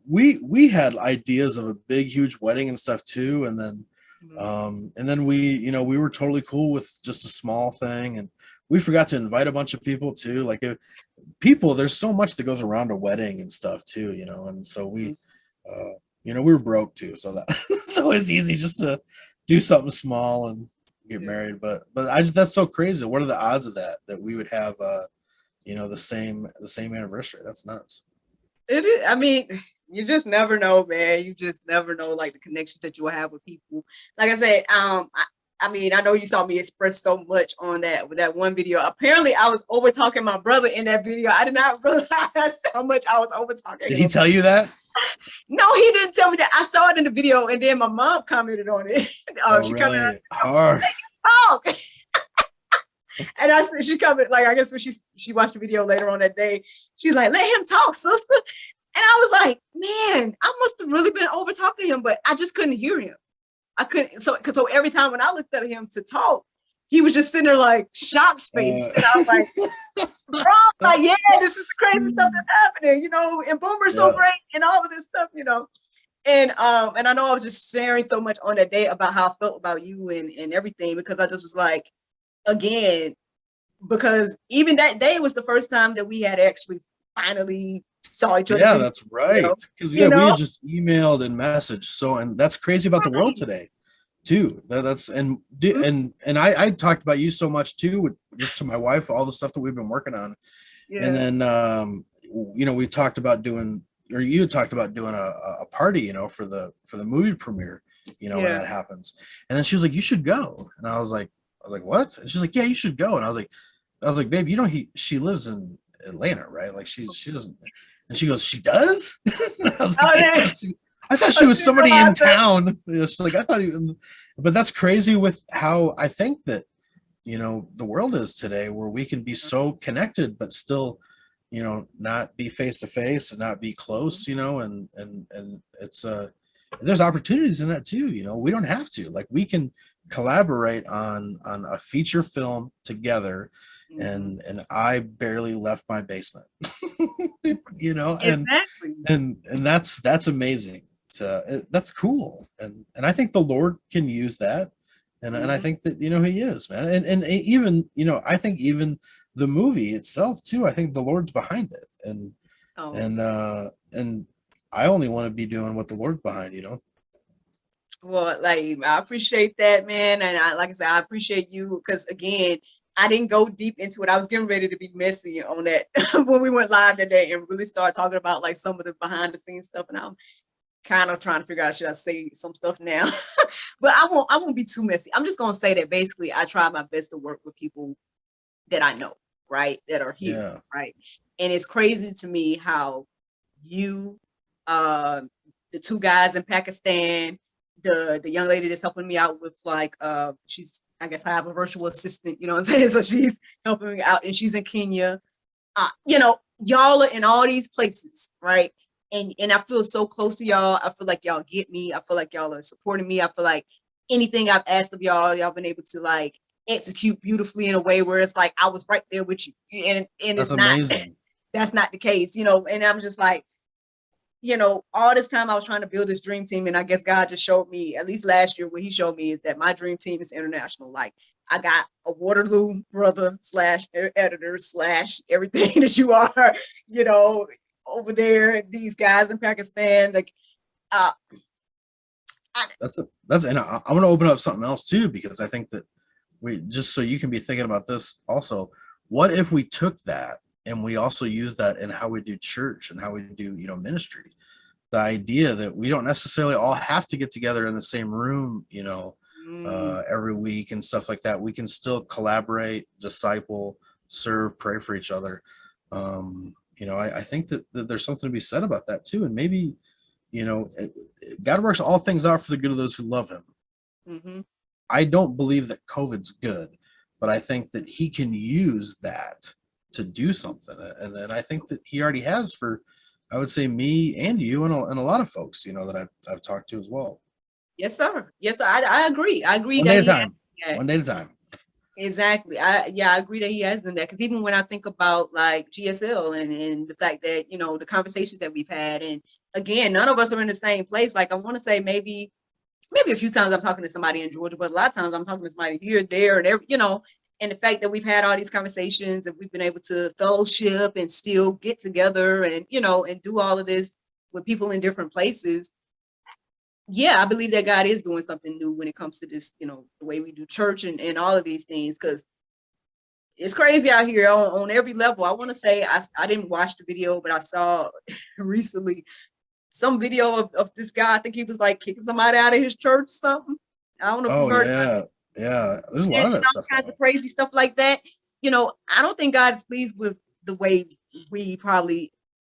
C: we had ideas of a big, huge wedding and stuff too. And then we were totally cool with just a small thing. And we forgot to invite a bunch of people too. Like there's so much that goes around a wedding and stuff too, and so we were broke too. So so it's easy just to do something small and get married, but that's so crazy. What are the odds of that we would have the same anniversary? That's nuts.
A: It is. I mean, you just never know, man. You just never know, like, the connection that you will have with people. Like I said, I mean, I know you saw me express so much on that one video. Apparently, I was over talking my brother in that video. I did not realize how much I was over talking.
C: Did he tell you that?
A: No, he didn't tell me that. I saw it in the video, and then my mom commented on it. She commented hard. And she commented, like, I guess when she watched the video later on that day, she's like, "Let him talk, sister." And I was like, man, I must have really been over talking him, but I just couldn't hear him. I couldn't. So every time when I looked at him to talk, he was just sitting there like shocked face. And I was like, bro, like, yeah, this is the crazy stuff that's happening, and Boomer's so great and all of this stuff, And I know I was just sharing so much on that day about how I felt about you and everything, because I just was like, again, because even that day was the first time that we had actually finally saw each other.
C: Yeah, that's right. Because we had just emailed and messaged. So, and that's crazy about the world today. too. That's and I talked about you so much too, just to my wife, all the stuff that we've been working on. And
A: Yeah.
C: then we talked about doing, or you had talked about doing a party, for the movie premiere, when
A: Yeah.
C: that happens. And then she was like, you should go. And I was like, what? And she's like, yeah, you should go. And I was like, babe, she lives in Atlanta, right? Like she doesn't. And she goes, she does? And I was like,
A: Oh, yeah.
C: I thought
A: Oh,
C: she
A: she
C: was
A: didn't
C: somebody in
A: realize that.
C: town. She's like, I thought but that's crazy with how I think that, the world is today, where we can be so connected, but still, not be face to face and not be close, and it's there's opportunities in that too. We don't have to, like, we can collaborate on a feature film together,
A: Mhm.
C: and I barely left my basement. And
A: Exactly.
C: that's amazing. That's cool, and I think the Lord can use that, and I
A: Mhm.
C: think that, he is, man. And even, I think even the movie itself too, I think the Lord's behind it, and
A: Oh,
C: and I only want to be doing what the Lord's behind.
A: well, like, I appreciate that, man, and like I said, I appreciate you because again, I didn't go deep into it. I was getting ready to be messy on that when we went live that day and really start talking about like some of the behind the scenes stuff, and I'm kind of trying to figure out should I say some stuff now, but I won't be too messy. I'm just gonna say that basically I try my best to work with people that I know, right, that are here,
C: Yeah,
A: right, and it's crazy to me how you, uh, the two guys in Pakistan, the young lady that's helping me out with like she's I guess I have a virtual assistant, you know what I'm saying? So she's helping me out and she's in Kenya. Y'all are in all these places, right? And I feel so close to y'all. I feel like y'all get me. I feel like y'all are supporting me. I feel like anything I've asked of y'all been able to like execute beautifully in a way where it's like I was right there with you. And
C: that's
A: it's not
C: amazing.
A: that's not the case, and I'm just like, all this time I was trying to build this dream team, and I guess God just showed me, at least last year, what He showed me is that my dream team is international. Like I got a Waterloo brother slash editor slash everything that you are, you know, over there. These guys in Pakistan, like, uh, I,
C: That's and I want to open up something else too, because I think that we, just so you can be thinking about this also, what if we took that and we also use that in how we do church and how we do, ministry? The idea that we don't necessarily all have to get together in the same room,
A: mm,
C: every week and stuff like that. We can still collaborate, disciple, serve, pray for each other. I think that there's something to be said about that too. And maybe, God works all things out for the good of those who love him.
A: mm-hmm.
C: I don't believe that COVID's good, but I think that he can use that to do something. And then I think that he already has for, I would say, me and you and a lot of folks, that I've talked to as well.
A: Yes, sir. Yes, sir. I agree. I agree
C: One day
A: that
C: at a
A: he
C: time.
A: has.
C: One day at a time.
A: Exactly. I agree that he has done that because even when I think about like GSL and the fact that the conversations that we've had, and again, none of us are in the same place. Like I want to say maybe a few times I'm talking to somebody in Georgia, but a lot of times I'm talking to somebody here, there, and every. And the fact that we've had all these conversations and we've been able to fellowship and still get together and and do all of this with people in different places. Yeah, I believe that God is doing something new when it comes to this, the way we do church and all of these things, because it's crazy out here on every level. I want to say I didn't watch the video, but I saw recently some video of this guy. I think he was like kicking somebody out of his church or something. I don't know if you
C: Oh
A: heard about
C: yeah. Yeah. There's a
A: it,
C: lot
A: and
C: of that stuff
A: all
C: going
A: kinds of
C: on.
A: crazy stuff like that. I don't think God is pleased with the way we probably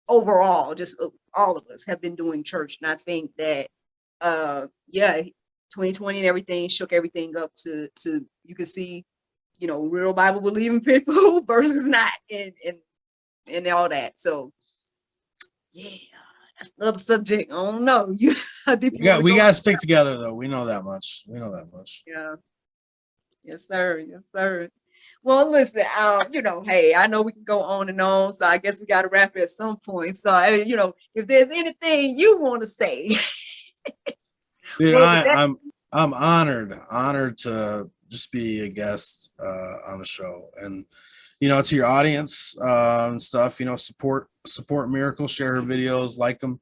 A: overall, just all of us have been doing church. And I think that yeah, 2020 and everything shook everything up to you can see, real Bible believing people versus not and all that. So yeah, that's another subject. I don't know. You how deep
C: We
A: you want
C: got
A: to
C: we
A: go
C: got to
A: into
C: stick together though. We know that much. We know that much.
A: that. Yeah. Yes, sir. Yes, sir. Well, listen, hey, I know we can go on and on, so I guess we got to wrap it at some point. So, if there's anything you want to say,
C: Dude,
A: what would that?
C: I'm honored to just be a guest on the show, and to your audience and stuff. Support Miracle, share her videos, like them.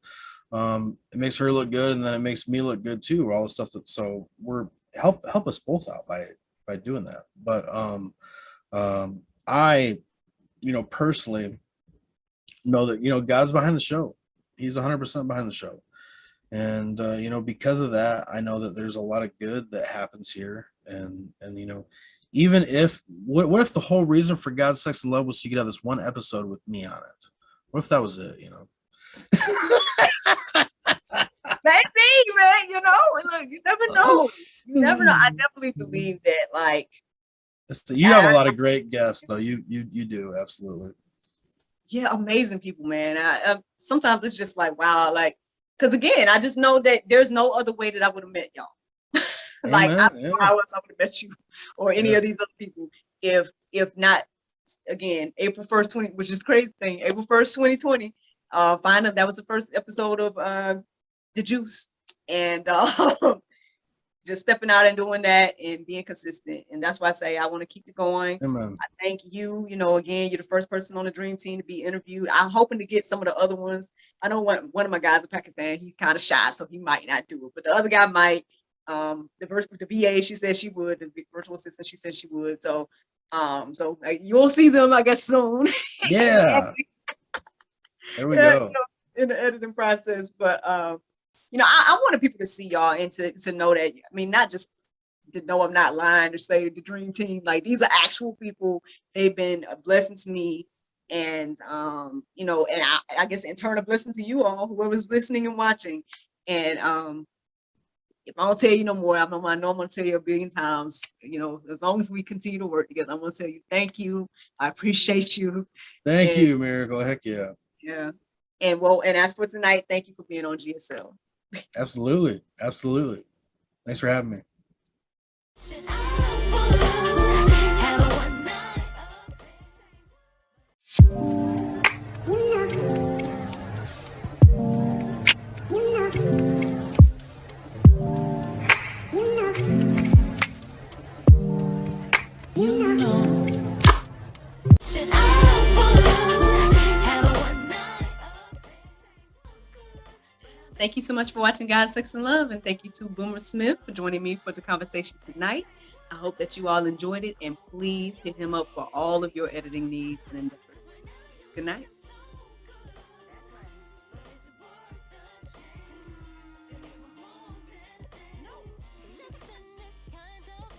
C: It makes her look good, and then it makes me look good too. All the stuff that, so we're help us both out by doing that. But I, personally know that God's behind the show. He's 100% behind the show, and because of that, I know that there's a lot of good that happens here, and even if what if the whole reason for God, Sex, and Love was to get out this one episode with me on it? What if that was it?
A: Maybe, man, look, you never know. You never know. I definitely believe that, like,
C: You have a lot of great guests, though. You do, absolutely.
A: yeah, amazing people, man. I sometimes it's just like, wow, like, because again, I just know that there's no other way that I would have met y'all. Like, I don't know how else I would have met you or any of these other people if not, again, April 1st, which is crazy thing, April 1st, 2020. Finally, that was the first episode of The Juice, and just stepping out and doing that and being consistent. And that's why I say I want to keep it going.
C: Amen.
A: I thank you. Again, you're the first person on the Dream Team to be interviewed. I'm hoping to get some of the other ones. I know one of my guys in Pakistan, he's kind of shy, so he might not do it, but the other guy might. The VA, she said she would. The virtual assistant, she said she would. So, you'll see them, I guess, soon.
C: Yeah. There we go.
A: In the editing process, but I wanted people to see y'all and to know that. I mean, not just to know I'm not lying or say the Dream Team. Like, these are actual people. They've been a blessing to me, and and I guess in turn a blessing to you all, whoever's listening and watching. And if I don't tell you no more, I know I'm going to tell you a billion times. As long as we continue to work together, I'm going to tell you thank you. I appreciate you.
C: Thank you, Miracle. Heck yeah.
A: Yeah. And as for tonight, thank you for being on GSL.
C: Absolutely. Absolutely. Thanks for having me.
A: Thank you so much for watching God, Sex, and Love, and thank you to Boomer Smith for joining me for the conversation tonight. I hope that you all enjoyed it, and please hit him up for all of your editing needs and endeavors. Good night.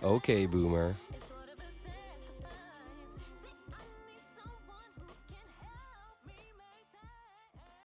B: Okay, Boomer.